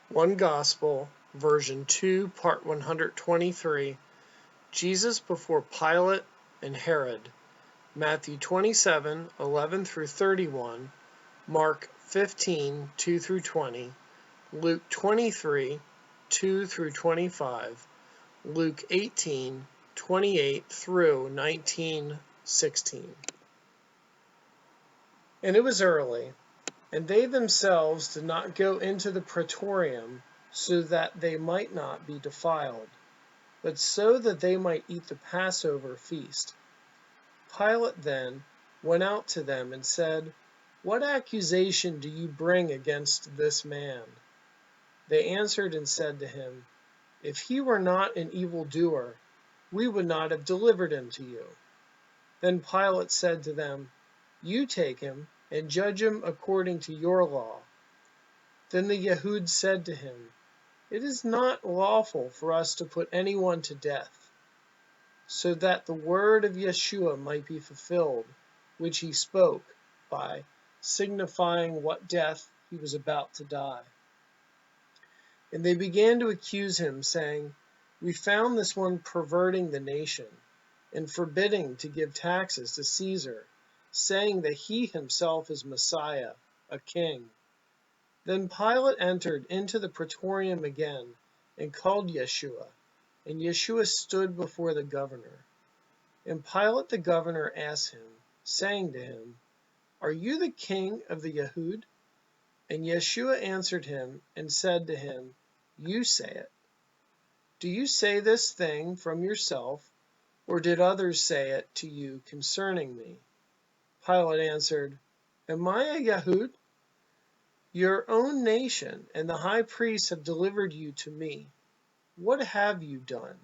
One Gospel, version 2, part 123, Jesus before Pilate and Herod, Matthew 27:11 through 31, Mark 15:2 through 20, Luke 23:2 through 25, Luke 18:28 through 19:16. And it was early, and they themselves did not go into the praetorium, so that they might not be defiled, but so that they might eat the Passover feast. Pilate then went out to them and said, "What accusation do you bring against this man?" They answered and said to him, "If he were not an evildoer, we would not have delivered him to you." Then Pilate said to them, "You take him and judge him according to your law." Then the Yehud said to him, "It is not lawful for us to put anyone to death," so that the word of Yeshua might be fulfilled, which he spoke, by signifying what death he was about to die. And they began to accuse him, saying, "We found this one perverting the nation, and forbidding to give taxes to Caesar, saying that he himself is Messiah, a king." Then Pilate entered into the praetorium again, and called Yeshua, and Yeshua stood before the governor. And Pilate the governor asked him, saying to him, "Are you the king of the Yehud?" And Yeshua answered him and said to him, "You say it. Do you say this thing from yourself, or did others say it to you concerning me?" Pilate answered, "Am I a Yehud? Your own nation and the high priests have delivered you to me. What have you done?"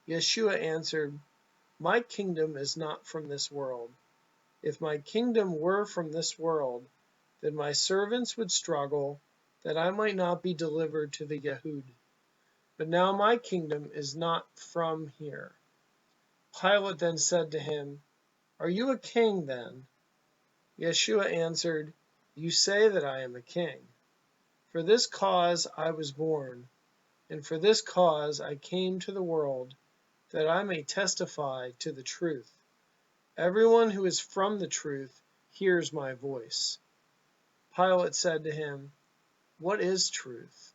Yeshua answered, "My kingdom is not from this world. If my kingdom were from this world, then my servants would struggle, that I might not be delivered to the Yehud. But now my kingdom is not from here." Pilate then said to him, "Are you a king then?" Yeshua answered, "You say that I am a king. For this cause I was born, and for this cause I came to the world, that I may testify to the truth. Everyone who is from the truth hears my voice." Pilate said to him, "What is truth?"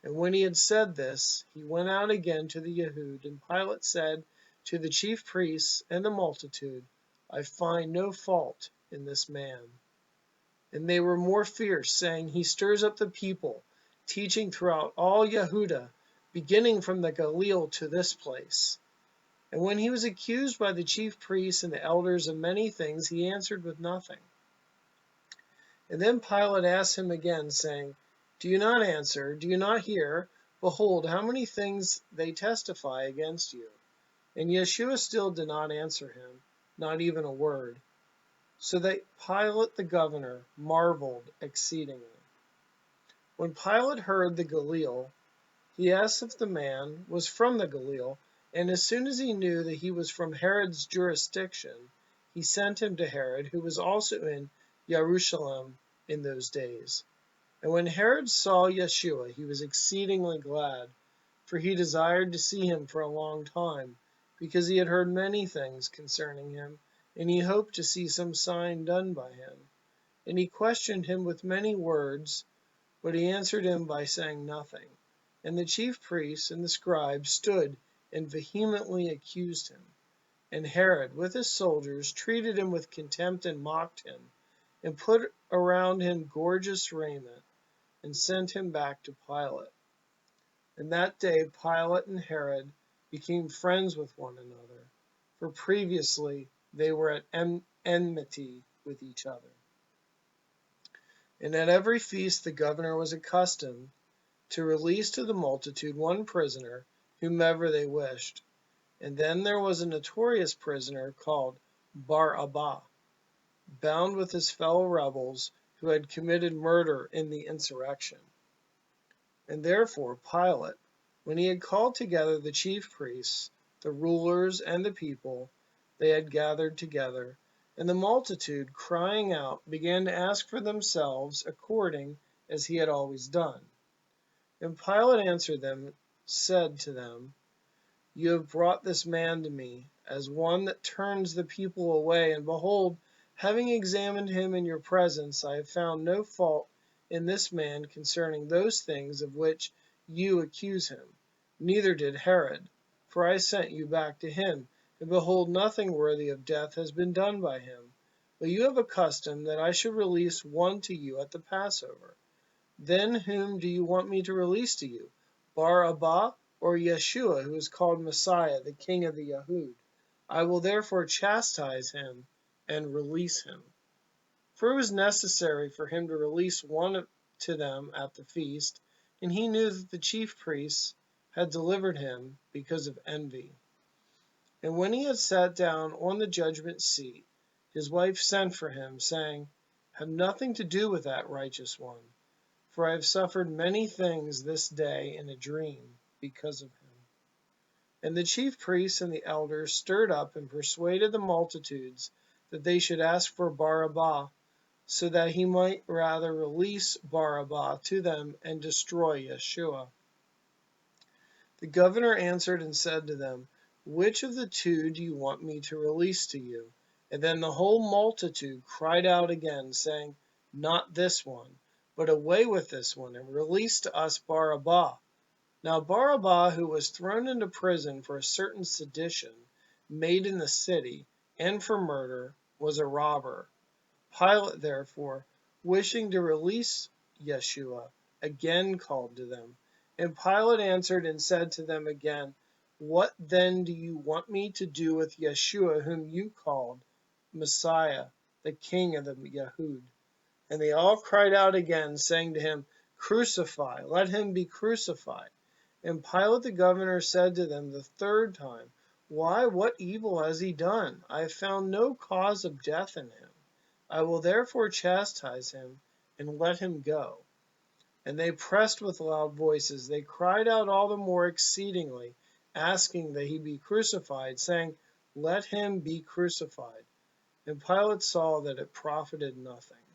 And when he had said this, he went out again to the Yehud, and Pilate said to the chief priests and the multitude, "I find no fault in this man." And they were more fierce, saying, "He stirs up the people, teaching throughout all Yehuda, beginning from the Galilee to this place." And when he was accused by the chief priests and the elders of many things, he answered with nothing. And then Pilate asked him again, saying, "Do you not answer? Do you not hear? Behold, how many things they testify against you." And Yeshua still did not answer him, not even a word. So that Pilate the governor marveled exceedingly. When Pilate heard the Galilee, he asked if the man was from the Galilee, and as soon as he knew that he was from Herod's jurisdiction, he sent him to Herod, who was also in Jerusalem in those days. And when Herod saw Yeshua, he was exceedingly glad, for he desired to see him for a long time, because he had heard many things concerning him, and he hoped to see some sign done by him. And he questioned him with many words, but he answered him by saying nothing. And the chief priests and the scribes stood and vehemently accused him. And Herod, with his soldiers, treated him with contempt and mocked him, and put around him gorgeous raiment, and sent him back to Pilate. And that day Pilate and Herod became friends with one another, for previously they were at enmity with each other. And at every feast the governor was accustomed to release to the multitude one prisoner, whomever they wished. And then there was a notorious prisoner called Barabbas, bound with his fellow rebels who had committed murder in the insurrection. And therefore Pilate, when he had called together the chief priests, the rulers, and the people, they had gathered together, and the multitude, crying out, began to ask for themselves according as he had always done. And Pilate answered them, said to them, You have brought this man to me as one that turns the people away, and behold, having examined him in your presence, I have found no fault in this man concerning those things of which you accuse him. Neither did Herod, for I sent you back to him, and behold, nothing worthy of death has been done by him. But you have a custom that I should release one to you at the Passover. Then whom do you want me to release to you, Barabbas or Yeshua, who is called Messiah, the King of the Yahud? I will therefore chastise him and release him. For it was necessary for him to release one to them at the feast, and he knew that the chief priests had delivered him because of envy. And when he had sat down on the judgment seat, his wife sent for him, saying, Have nothing to do with that righteous one, for I have suffered many things this day in a dream because of him. And the chief priests and the elders stirred up and persuaded the multitudes that they should ask for Barabbas, so that he might rather release Barabbas to them and destroy Yeshua. The governor answered and said to them, Which of the two do you want me to release to you? And then the whole multitude cried out again, saying, Not this one, but away with this one, and release to us Barabbas. Now Barabbas, who was thrown into prison for a certain sedition made in the city, and for murder, was a robber. Pilate, therefore, wishing to release Yeshua, again called to them. And Pilate answered and said to them again, What then do you want me to do with Yeshua, whom you called Messiah, the King of the Yahud? And they all cried out again, saying to him, Crucify, let him be crucified. And Pilate the governor said to them the third time, Why, what evil has he done? I have found no cause of death in him. I will therefore chastise him and let him go. And they pressed with loud voices. They cried out all the more exceedingly, asking that he be crucified, saying, Let him be crucified. And Pilate saw that it profited nothing,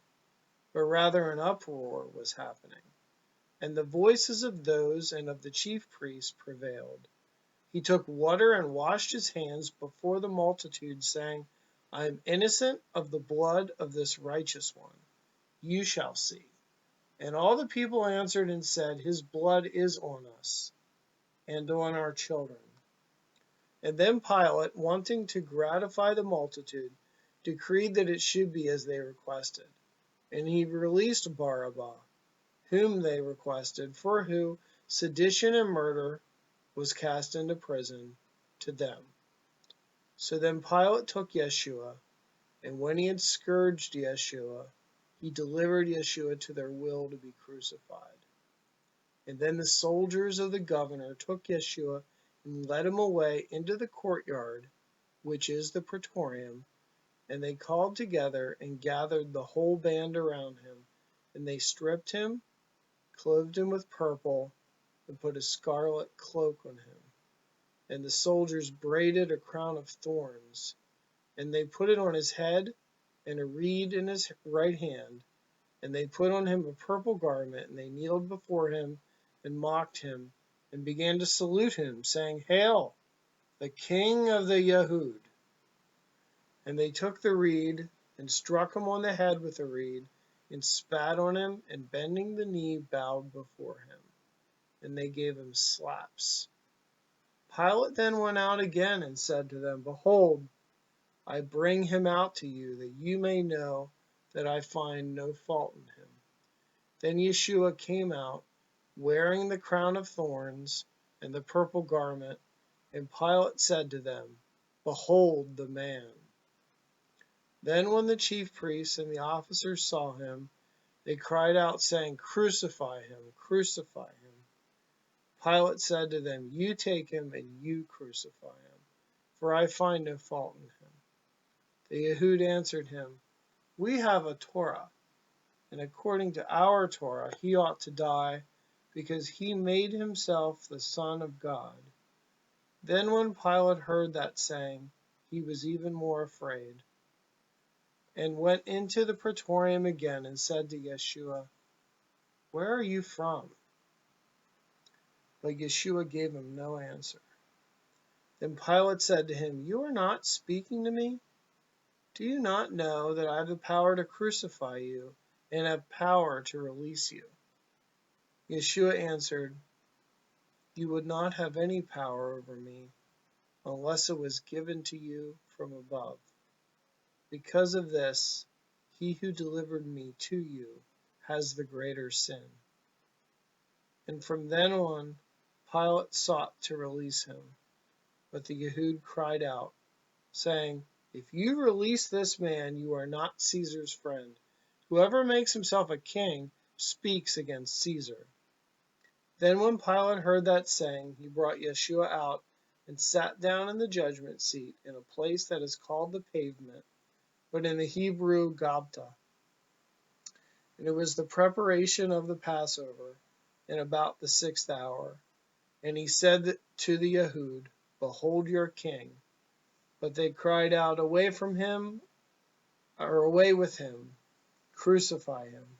but rather an uproar was happening. And the voices of those and of the chief priests prevailed. He took water and washed his hands before the multitude, saying, I am innocent of the blood of this righteous one. You shall see. And all the people answered and said, His blood is on us and on our children. And then Pilate, wanting to gratify the multitude, decreed that it should be as they requested. And he released Barabbas, whom they requested, for who sedition and murder was cast into prison to them. So then Pilate took Yeshua, and when he had scourged Yeshua, he delivered Yeshua to their will to be crucified. And then the soldiers of the governor took Yeshua and led him away into the courtyard, which is the praetorium, and they called together and gathered the whole band around him, and they stripped him, clothed him with purple, and put a scarlet cloak on him. And the soldiers braided a crown of thorns, and they put it on his head, and a reed in his right hand. And they put on him a purple garment, and they kneeled before him, and mocked him, and began to salute him, saying, Hail, the King of the Yahud! And they took the reed, and struck him on the head with the reed, and spat on him, and bending the knee, bowed before him. And they gave him slaps. Pilate then went out again and said to them, Behold, I bring him out to you, that you may know that I find no fault in him. Then Yeshua came out, wearing the crown of thorns and the purple garment, and Pilate said to them, Behold the man. Then when the chief priests and the officers saw him, they cried out, saying, Crucify him, crucify him. Pilate said to them, You take him and you crucify him, for I find no fault in him. The Yahud answered him, We have a Torah, and according to our Torah he ought to die, because he made himself the Son of God. Then when Pilate heard that saying, he was even more afraid, and went into the praetorium again and said to Yeshua, Where are you from? But Yeshua gave him no answer. Then Pilate said to him, "You are not speaking to me? Do you not know that I have the power to crucify you and have power to release you?" Yeshua answered, "You would not have any power over me unless it was given to you from above. Because of this, he who delivered me to you has the greater sin." And from then on, Pilate sought to release him. But the Yehud cried out, saying, "If you release this man, you are not Caesar's friend. Whoever makes himself a king speaks against Caesar." Then when Pilate heard that saying, he brought Yeshua out and sat down in the judgment seat in a place that is called the Pavement, but in the Hebrew Gabta. And it was the preparation of the Passover, in about the 6th hour. And he said to the Yehud, "Behold your king." But they cried out, "Away from him, or away with him, crucify him."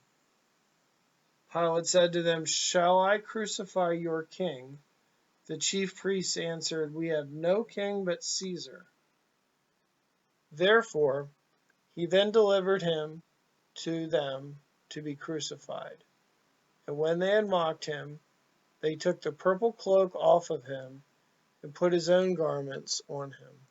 Pilate said to them, "Shall I crucify your king?" The chief priests answered, "We have no king but Caesar." Therefore he then delivered him to them to be crucified. And when they had mocked him, they took the purple cloak off of him and put his own garments on him.